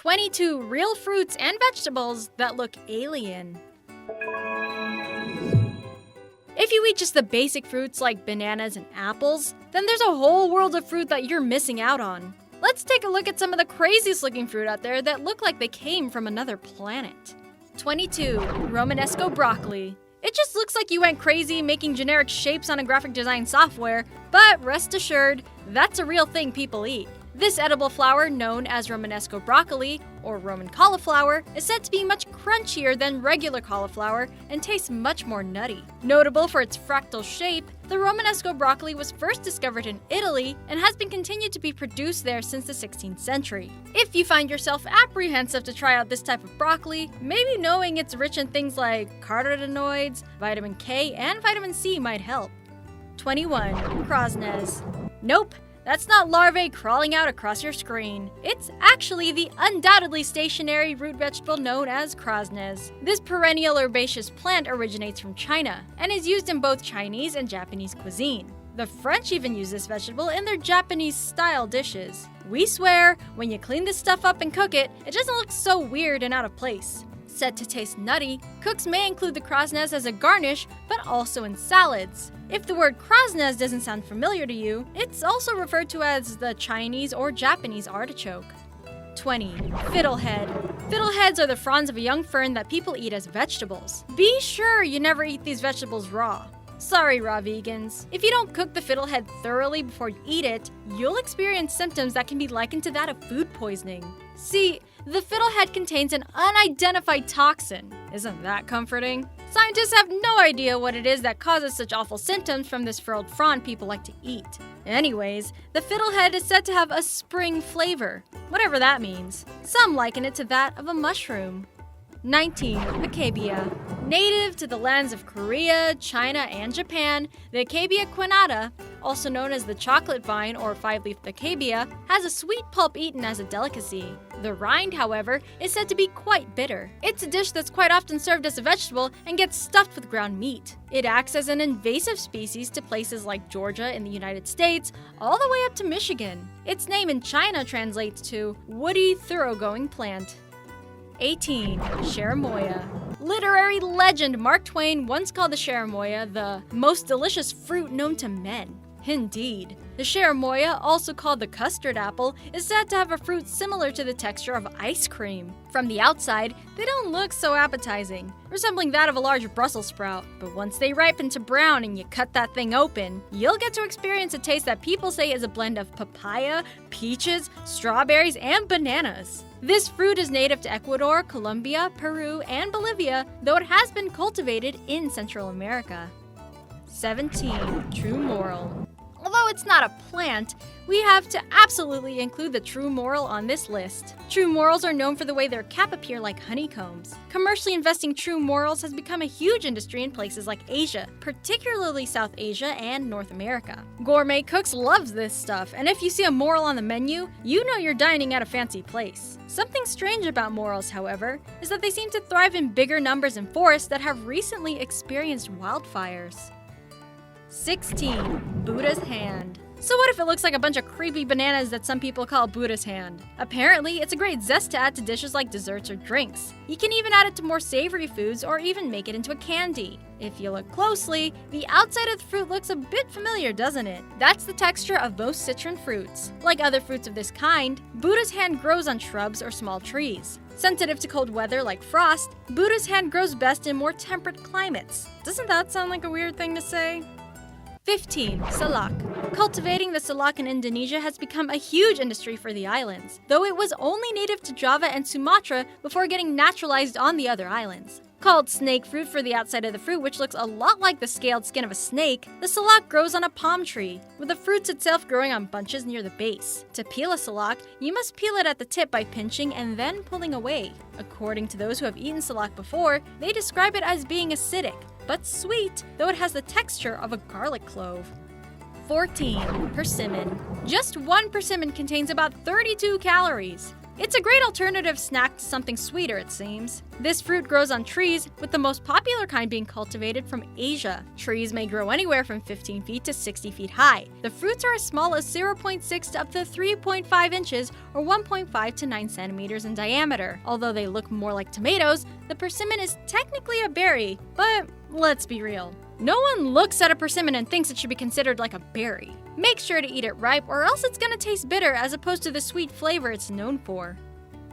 22 real fruits and vegetables that look alien. If you eat just the basic fruits like bananas and apples, then there's a whole world of fruit that you're missing out on. Let's take a look at some of the craziest looking fruit out there that look like they came from another planet. 22. Romanesco Broccoli. It just looks like you went crazy making generic shapes on a graphic design software, but rest assured, that's a real thing people eat. This edible flower, known as Romanesco broccoli, or Roman cauliflower, is said to be much crunchier than regular cauliflower and tastes much more nutty. Notable for its fractal shape, the Romanesco broccoli was first discovered in Italy and has been continued to be produced there since the 16th century. If you find yourself apprehensive to try out this type of broccoli, maybe knowing it's rich in things like carotenoids, vitamin K, and vitamin C might help. 21. Crasnes. Nope. That's not larvae crawling out across your screen. It's actually the undoubtedly stationary root vegetable known as Crasnes. This perennial herbaceous plant originates from China and is used in both Chinese and Japanese cuisine. The French even use this vegetable in their Japanese-style dishes. We swear, when you clean this stuff up and cook it, it doesn't look so weird and out of place. Said to taste nutty, cooks may include the Crasnes as a garnish, but also in salads. If the word Crasnes doesn't sound familiar to you, it's also referred to as the Chinese or Japanese artichoke. 20. Fiddlehead. Fiddleheads are the fronds of a young fern that people eat as vegetables. Be sure you never eat these vegetables raw. Sorry, raw vegans. If you don't cook the fiddlehead thoroughly before you eat it, you'll experience symptoms that can be likened to that of food poisoning. See, the fiddlehead contains an unidentified toxin. Isn't that comforting? Scientists have no idea what it is that causes such awful symptoms from this furrowed frond people like to eat. Anyways, the fiddlehead is said to have a spring flavor, whatever that means. Some liken it to that of a mushroom. 19. Picabia. Native to the lands of Korea, China, and Japan, the Picabia quinnata, also known as the chocolate vine or five-leaf Picabia, has a sweet pulp eaten as a delicacy. The rind, however, is said to be quite bitter. It's a dish that's quite often served as a vegetable and gets stuffed with ground meat. It acts as an invasive species to places like Georgia in the United States, all the way up to Michigan. Its name in China translates to woody, thoroughgoing plant. 18. Cherimoya. Literary legend Mark Twain once called the cherimoya the most delicious fruit known to men. Indeed. The cherimoya, also called the custard apple, is said to have a fruit similar to the texture of ice cream. From the outside, they don't look so appetizing, resembling that of a large Brussels sprout. But once they ripen to brown and you cut that thing open, you'll get to experience a taste that people say is a blend of papaya, peaches, strawberries, and bananas. This fruit is native to Ecuador, Colombia, Peru, and Bolivia, though it has been cultivated in Central America. 17. True Morel. Although it's not a plant, we have to absolutely include the true morel on this list. True morels are known for the way their cap appear like honeycombs. Commercially investing true morels has become a huge industry in places like Asia, particularly South Asia and North America. Gourmet cooks love this stuff, and if you see a morel on the menu, you know you're dining at a fancy place. Something strange about morels, however, is that they seem to thrive in bigger numbers in forests that have recently experienced wildfires. 16. Buddha's hand. So what if it looks like a bunch of creepy bananas that some people call Buddha's hand? Apparently, it's a great zest to add to dishes like desserts or drinks. You can even add it to more savory foods or even make it into a candy. If you look closely, the outside of the fruit looks a bit familiar, doesn't it? That's the texture of most citron fruits. Like other fruits of this kind, Buddha's hand grows on shrubs or small trees. Sensitive to cold weather like frost, Buddha's hand grows best in more temperate climates. Doesn't that sound like a weird thing to say? 15. Salak. Cultivating the salak in Indonesia has become a huge industry for the islands, though it was only native to Java and Sumatra before getting naturalized on the other islands. Called snake fruit for the outside of the fruit, which looks a lot like the scaled skin of a snake, the salak grows on a palm tree, with the fruits itself growing on bunches near the base. To peel a salak, you must peel it at the tip by pinching and then pulling away. According to those who have eaten salak before, they describe it as being acidic, but sweet, though it has the texture of a garlic clove. 14. Persimmon. Just one persimmon contains about 32 calories. It's a great alternative snack to something sweeter, it seems. This fruit grows on trees, with the most popular kind being cultivated from Asia. Trees may grow anywhere from 15 feet to 60 feet high. The fruits are as small as 0.6 to up to 3.5 inches or 1.5 to 9 centimeters in diameter. Although they look more like tomatoes, the persimmon is technically a berry, but let's be real. No one looks at a persimmon and thinks it should be considered like a berry. Make sure to eat it ripe or else it's gonna taste bitter as opposed to the sweet flavor it's known for.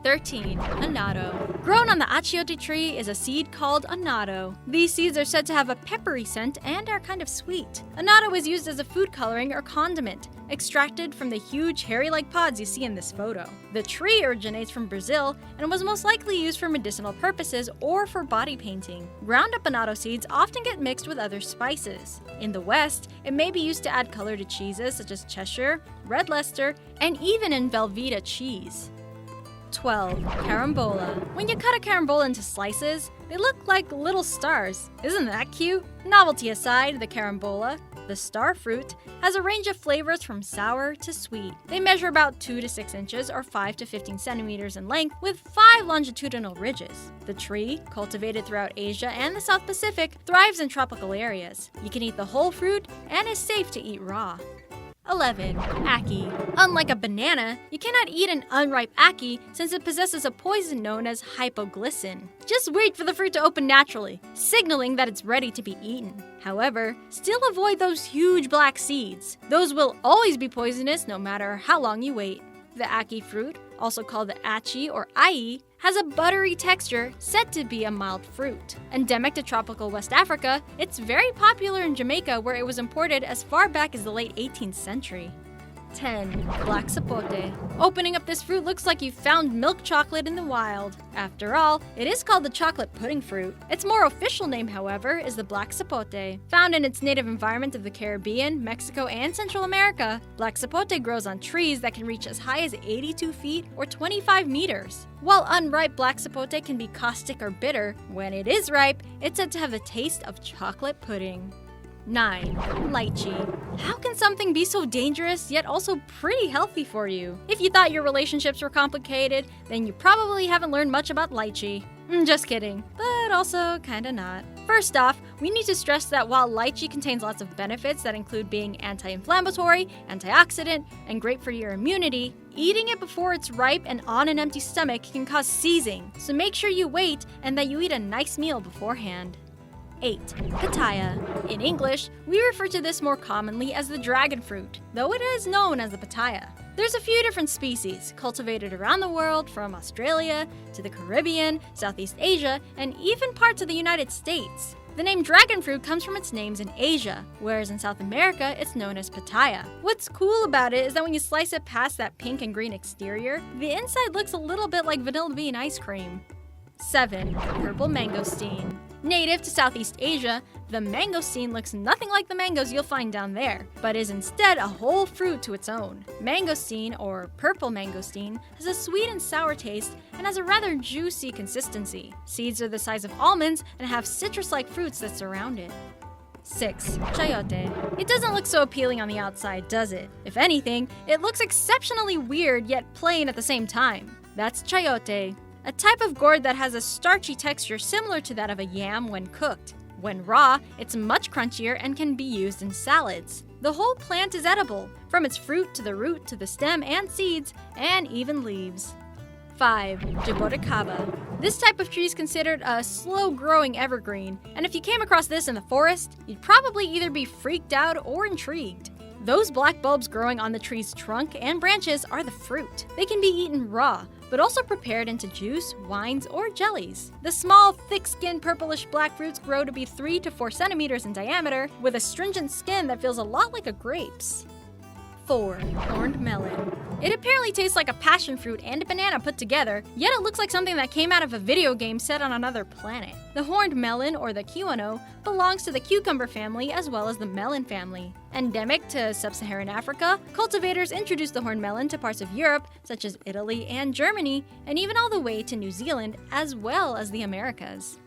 13. Annatto. Grown on the Chayote tree is a seed called annatto. These seeds are said to have a peppery scent and are kind of sweet. Annatto is used as a food coloring or condiment, extracted from the huge hairy-like pods you see in this photo. The tree originates from Brazil and was most likely used for medicinal purposes or for body painting. Ground-up annatto seeds often get mixed with other spices. In the West, it may be used to add color to cheeses such as Cheshire, Red Leicester, and even in Velveeta cheese. 12. Carambola. When you cut a carambola into slices, they look like little stars. Isn't that cute? Novelty aside, the carambola, the star fruit, has a range of flavors from sour to sweet. They measure about 2 to 6 inches or 5 to 15 centimeters in length with 5 longitudinal ridges. The tree, cultivated throughout Asia and the South Pacific, thrives in tropical areas. You can eat the whole fruit and is safe to eat raw. 11. Ackee. Unlike a banana, you cannot eat an unripe ackee since it possesses a poison known as hypoglycin. Just wait for the fruit to open naturally, signaling that it's ready to be eaten. However, still avoid those huge black seeds. Those will always be poisonous no matter how long you wait. The ackee fruit, also called the achi or ai, has a buttery texture said to be a mild fruit. Endemic to tropical West Africa, it's very popular in Jamaica where it was imported as far back as the late 18th century. 10. Black sapote. Opening up this fruit looks like you found milk chocolate in the wild. After all, it is called the chocolate pudding fruit. Its more official name, however, is the black sapote. Found in its native environment of the Caribbean, Mexico, and Central America, black sapote grows on trees that can reach as high as 82 feet or 25 meters. While unripe black sapote can be caustic or bitter, when it is ripe, it's said to have the taste of chocolate pudding. 9. Lychee. How can something be so dangerous yet also pretty healthy for you? If you thought your relationships were complicated, then you probably haven't learned much about lychee. Just kidding, but also kinda not. First off, we need to stress that while lychee contains lots of benefits that include being anti-inflammatory, antioxidant, and great for your immunity, eating it before it's ripe and on an empty stomach can cause seizing, so make sure you wait and that you eat a nice meal beforehand. 8. Pitaya. In English, we refer to this more commonly as the dragon fruit, though it is known as the pitaya. There's a few different species, cultivated around the world from Australia to the Caribbean, Southeast Asia, and even parts of the United States. The name dragon fruit comes from its names in Asia, whereas in South America, it's known as pitaya. What's cool about it is that when you slice it past that pink and green exterior, the inside looks a little bit like vanilla bean ice cream. 7. Purple mangosteen. Native to Southeast Asia, the mangosteen looks nothing like the mangoes you'll find down there, but is instead a whole fruit to its own. Mangosteen, or purple mangosteen, has a sweet and sour taste and has a rather juicy consistency. Seeds are the size of almonds and have citrus-like fruits that surround it. 6. Chayote. It doesn't look so appealing on the outside, does it? If anything, it looks exceptionally weird yet plain at the same time. That's chayote, a type of gourd that has a starchy texture similar to that of a yam when cooked. When raw, it's much crunchier and can be used in salads. The whole plant is edible, from its fruit to the root to the stem and seeds, and even leaves. 5. Jabuticaba. This type of tree is considered a slow-growing evergreen, and if you came across this in the forest, you'd probably either be freaked out or intrigued. Those black bulbs growing on the tree's trunk and branches are the fruit. They can be eaten raw, but also prepared into juice, wines, or jellies. The small, thick-skinned purplish black fruits grow to be 3 to 4 centimeters in diameter, with a stringent skin that feels a lot like a grape's. 4. Horned melon. It apparently tastes like a passion fruit and a banana put together, yet it looks like something that came out of a video game set on another planet. The horned melon, or the kiwano, belongs to the cucumber family as well as the melon family. Endemic to sub-Saharan Africa, cultivators introduced the horned melon to parts of Europe, such as Italy and Germany, and even all the way to New Zealand, as well as the Americas.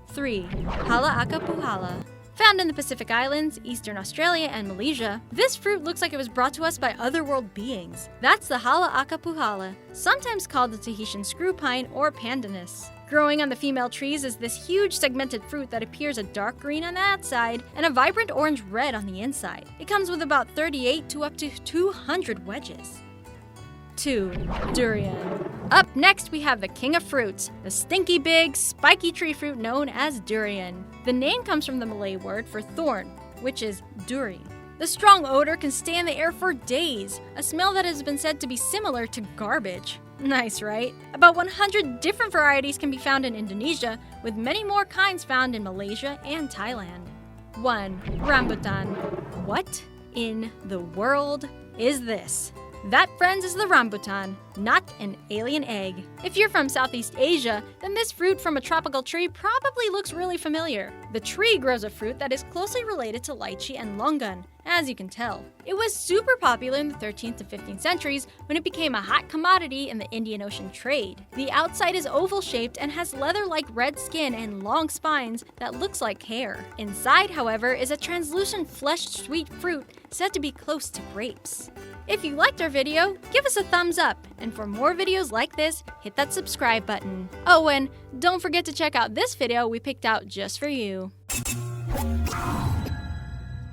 3. Hala Akapuhala. Found in the Pacific Islands, Eastern Australia, and Malaysia, this fruit looks like it was brought to us by otherworld beings. That's the Hala acapuhala, sometimes called the Tahitian screw pine or pandanus. Growing on the female trees is this huge segmented fruit that appears a dark green on the outside and a vibrant orange-red on the inside. It comes with about 38 to up to 200 wedges. 2. Durian. Up next, we have the king of fruits, the stinky big, spiky tree fruit known as durian. The name comes from the Malay word for thorn, which is duri. The strong odor can stay in the air for days, a smell that has been said to be similar to garbage. Nice, right? About 100 different varieties can be found in Indonesia, with many more kinds found in Malaysia and Thailand. 1. Rambutan. What in the world is this? That, friends, is the rambutan, not an alien egg. If you're from Southeast Asia, then this fruit from a tropical tree probably looks really familiar. The tree grows a fruit that is closely related to lychee and longan, as you can tell. It was super popular in the 13th to 15th centuries when it became a hot commodity in the Indian Ocean trade. The outside is oval-shaped and has leather-like red skin and long spines that looks like hair. Inside, however, is a translucent fleshed sweet fruit said to be close to grapes. If you liked our video, give us a thumbs up, and for more videos like this, hit that subscribe button. Oh, and don't forget to check out this video we picked out just for you.